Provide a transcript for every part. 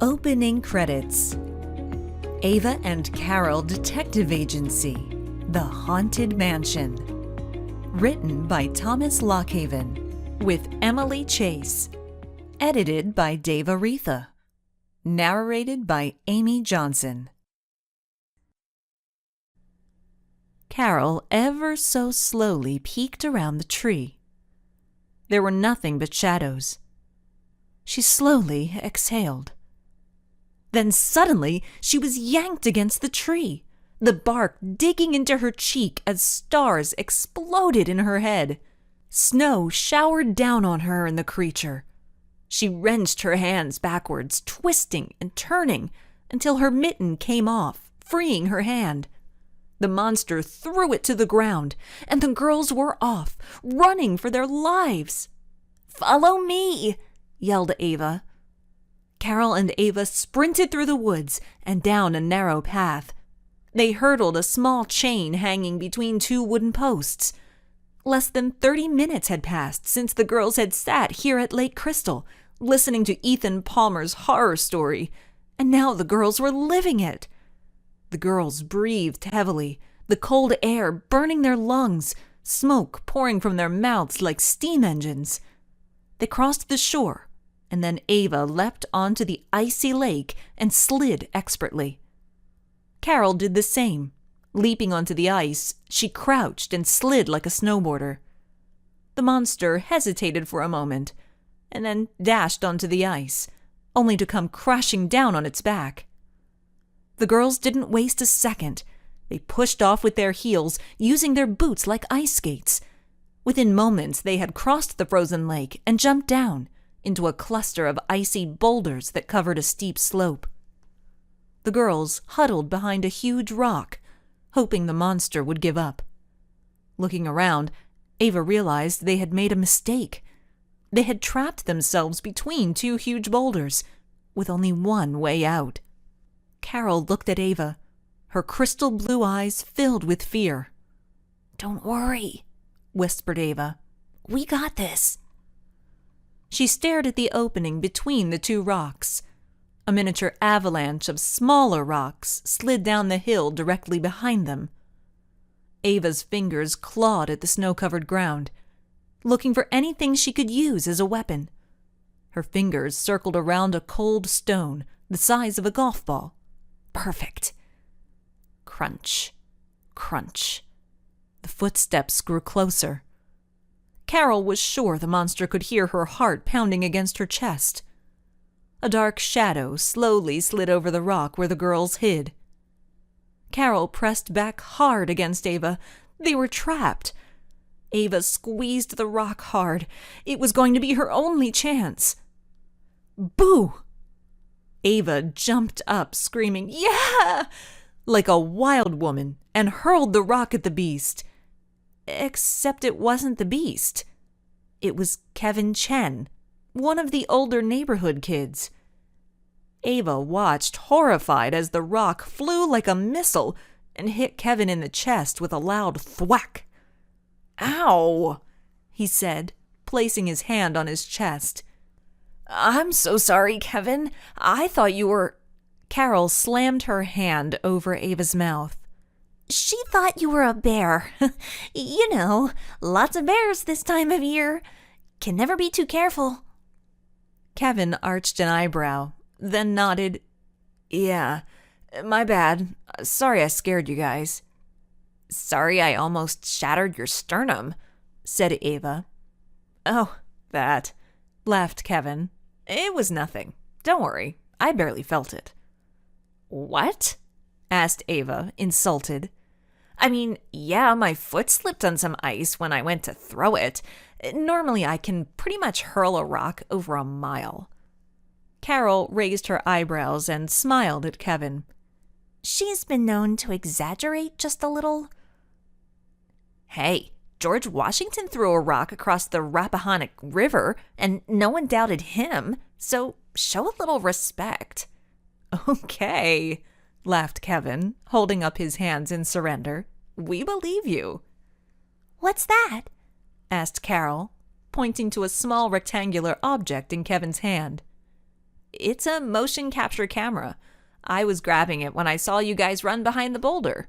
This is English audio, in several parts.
Opening credits. Ava and Carol Detective Agency, The Haunted Mansion. Written by Thomas Lockhaven, with Emily Chase. Edited by Dave Aretha. Narrated by Amy Johnson. Carol ever so slowly peeked around the tree. There were nothing but shadows. She slowly exhaled. Then suddenly she was yanked against the tree, the bark digging into her cheek as stars exploded in her head. Snow showered down on her and the creature. She wrenched her hands backwards, twisting and turning, until her mitten came off, freeing her hand. The monster threw it to the ground, and the girls were off, running for their lives. "Follow me!" yelled Ava. Carol and Ava sprinted through the woods and down a narrow path. They hurdled a small chain hanging between two wooden posts. Less than 30 minutes had passed since the girls had sat here at Lake Crystal, listening to Ethan Palmer's horror story, and now the girls were living it. The girls breathed heavily, the cold air burning their lungs, smoke pouring from their mouths like steam engines. They crossed the shore, and then Ava leapt onto the icy lake and slid expertly. Carol did the same. Leaping onto the ice, she crouched and slid like a snowboarder. The monster hesitated for a moment, and then dashed onto the ice, only to come crashing down on its back. The girls didn't waste a second. They pushed off with their heels, using their boots like ice skates. Within moments, they had crossed the frozen lake and jumped down into a cluster of icy boulders that covered a steep slope. The girls huddled behind a huge rock, hoping the monster would give up. Looking around, Ava realized they had made a mistake. They had trapped themselves between two huge boulders, with only one way out. Carol looked at Ava, her crystal blue eyes filled with fear. "Don't worry," whispered Ava. "We got this." She stared at the opening between the two rocks. A miniature avalanche of smaller rocks slid down the hill directly behind them. Ava's fingers clawed at the snow-covered ground, looking for anything she could use as a weapon. Her fingers circled around a cold stone the size of a golf ball. Perfect. Crunch, crunch. The footsteps grew closer. Carol was sure the monster could hear her heart pounding against her chest. A dark shadow slowly slid over the rock where the girls hid. Carol pressed back hard against Ava. They were trapped. Ava squeezed the rock hard. It was going to be her only chance. Boo! Ava jumped up, screaming, "Yeah!" like a wild woman, and hurled the rock at the beast. Except it wasn't the beast. It was Kevin Chen, one of the older neighborhood kids. Ava watched, horrified, as the rock flew like a missile and hit Kevin in the chest with a loud thwack. "Ow!" he said, placing his hand on his chest. "I'm so sorry, Kevin. I thought you were—" Carol slammed her hand over Ava's mouth. "She thought you were a bear. You know, lots of bears this time of year. Can never be too careful." Kevin arched an eyebrow, then nodded. "Yeah, my bad. Sorry I scared you guys." "Sorry I almost shattered your sternum," said Ava. "Oh, that," laughed Kevin. "It was nothing. Don't worry, I barely felt it." "What?" asked Ava, insulted. "I mean, yeah, my foot slipped on some ice when I went to throw it. Normally I can pretty much hurl a rock over a mile." Carol raised her eyebrows and smiled at Kevin. "She's been known to exaggerate just a little." "Hey, George Washington threw a rock across the Rappahannock River, and no one doubted him, so show a little respect." "Okay," laughed Kevin, holding up his hands in surrender. "We believe you." "What's that?" asked Carol, pointing to a small rectangular object in Kevin's hand. It's a motion capture camera. I was grabbing it when I saw you guys run behind the boulder."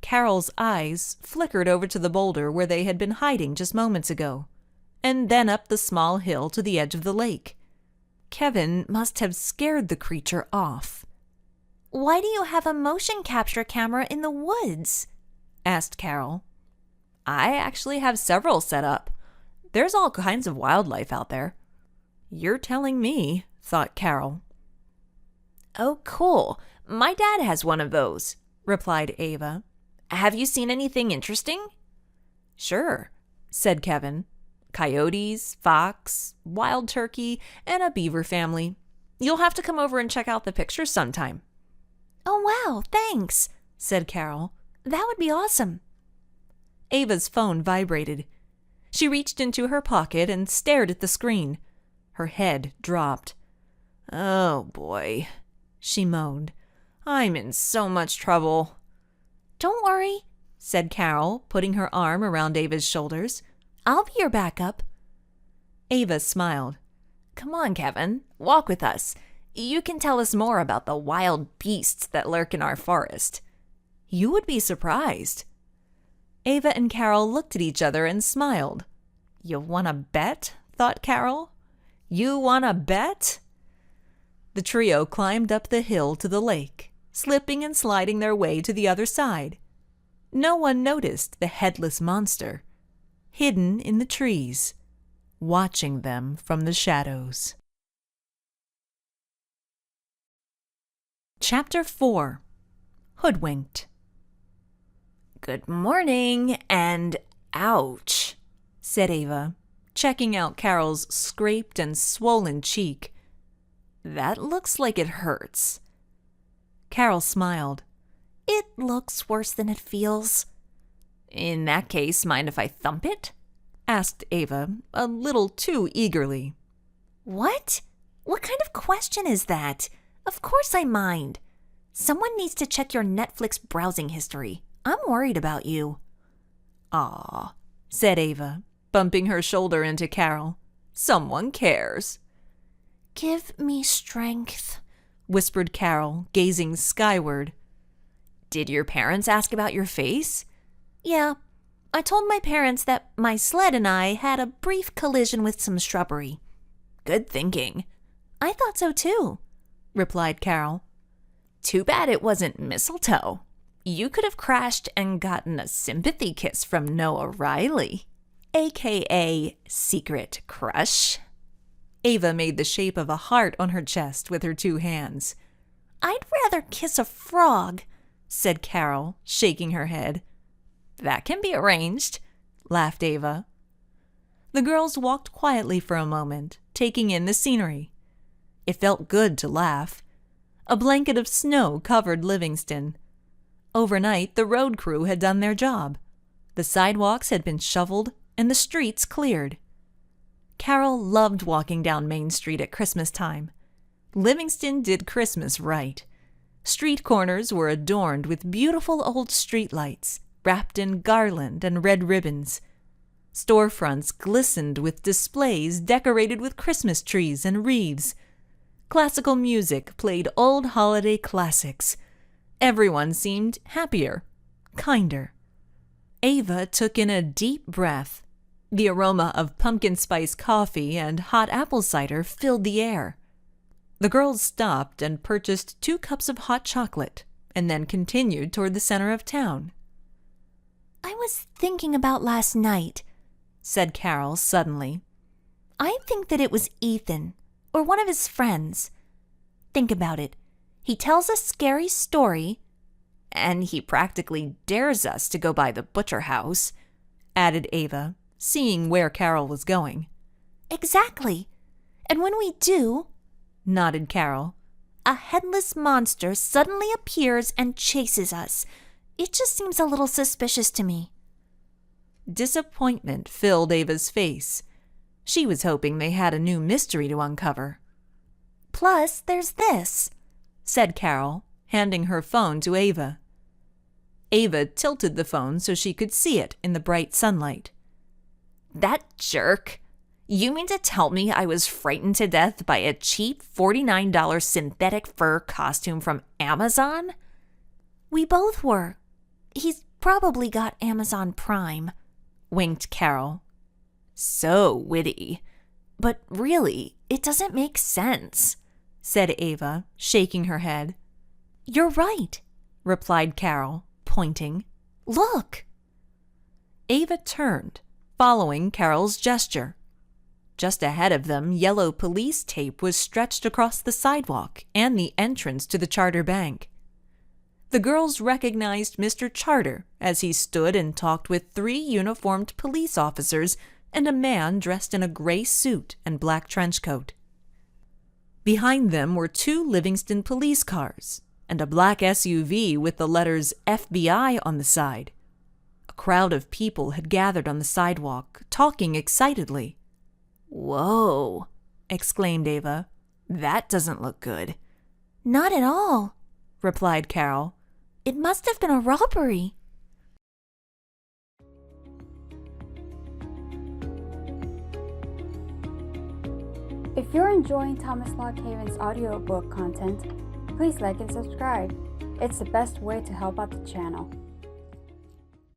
Carol's eyes flickered over to the boulder where they had been hiding just moments ago, and then up the small hill to the edge of the lake. Kevin must have scared the creature off. "Why do you have a motion capture camera in the woods?" asked Carol. "I actually have several set up. There's all kinds of wildlife out there." "You're telling me," thought Carol. "Oh, cool. My dad has one of those," replied Ava. "Have you seen anything interesting?" "Sure," said Kevin. "Coyotes, fox, wild turkey, and a beaver family. You'll have to come over and check out the pictures sometime." "Oh, wow, thanks," said Carol. "That would be awesome." Ava's phone vibrated. She reached into her pocket and stared at the screen. Her head dropped. "Oh, boy," she moaned. "I'm in so much trouble." "Don't worry," said Carol, putting her arm around Ava's shoulders. "I'll be your backup." Ava smiled. "Come on, Kevin. Walk with us. You can tell us more about the wild beasts that lurk in our forest." "You would be surprised." Ava and Carol looked at each other and smiled. "You want to bet?" thought Carol. "You want to bet?" The trio climbed up the hill to the lake, slipping and sliding their way to the other side. No one noticed the headless monster, hidden in the trees, watching them from the shadows. Chapter 4. Hoodwinked. "Good morning, and ouch," said Ava, checking out Carol's scraped and swollen cheek. "That looks like it hurts." Carol smiled. "It looks worse than it feels." "In that case, mind if I thump it?" asked Ava, a little too eagerly. "What? What kind of question is that? Of course I mind. Someone needs to check your Netflix browsing history. I'm worried about you." "Aw," said Ava, bumping her shoulder into Carol. "Someone cares." "Give me strength," whispered Carol, gazing skyward. "Did your parents ask about your face?" "Yeah. I told my parents that my sled and I had a brief collision with some shrubbery." "Good thinking." "I thought so too," replied Carol. "Too bad it wasn't mistletoe. You could have crashed and gotten a sympathy kiss from Noah Riley, a.k.a. Secret Crush." Ava made the shape of a heart on her chest with her two hands. "I'd rather kiss a frog," said Carol, shaking her head. "That can be arranged," laughed Ava. The girls walked quietly for a moment, taking in the scenery. It felt good to laugh. A blanket of snow covered Livingston. Overnight, the road crew had done their job. The sidewalks had been shoveled and the streets cleared. Carol loved walking down Main Street at Christmas time. Livingston did Christmas right. Street corners were adorned with beautiful old streetlights, wrapped in garland and red ribbons. Storefronts glistened with displays decorated with Christmas trees and wreaths. Classical music played old holiday classics. Everyone seemed happier, kinder. Ava took in a deep breath. The aroma of pumpkin spice coffee and hot apple cider filled the air. The girls stopped and purchased 2 cups of hot chocolate, and then continued toward the center of town. "I was thinking about last night," said Carol suddenly. "I think that it was Ethan, or one of his friends. Think about it. He tells a scary story, and he practically dares us to go by the butcher house," added Ava, seeing where Carol was going. "Exactly. And when we do," nodded Carol, "a headless monster suddenly appears and chases us. It just seems a little suspicious to me." Disappointment filled Ava's face. She was hoping they had a new mystery to uncover. "Plus, there's this," said Carol, handing her phone to Ava. Ava tilted the phone so she could see it in the bright sunlight. "That jerk! You mean to tell me I was frightened to death by a cheap $49 synthetic fur costume from Amazon? We both were. He's probably got Amazon Prime, winked Carol. So witty. But really, it doesn't make sense, said Ava, shaking her head. You're right, replied Carol, pointing. Look! Ava turned, following Carol's gesture. Just ahead of them, yellow police tape was stretched across the sidewalk and the entrance to the Charter Bank. The girls recognized Mr. Charter as he stood and talked with 3 uniformed police officers and a man dressed in a gray suit and black trench coat. Behind them were 2 Livingston police cars and a black SUV with the letters FBI on the side. A crowd of people had gathered on the sidewalk, talking excitedly. Whoa, exclaimed Ava. That doesn't look good. Not at all, replied Carol. It must have been a robbery. If you're enjoying Thomas Lockhaven's audiobook content, please like and subscribe. It's the best way to help out the channel.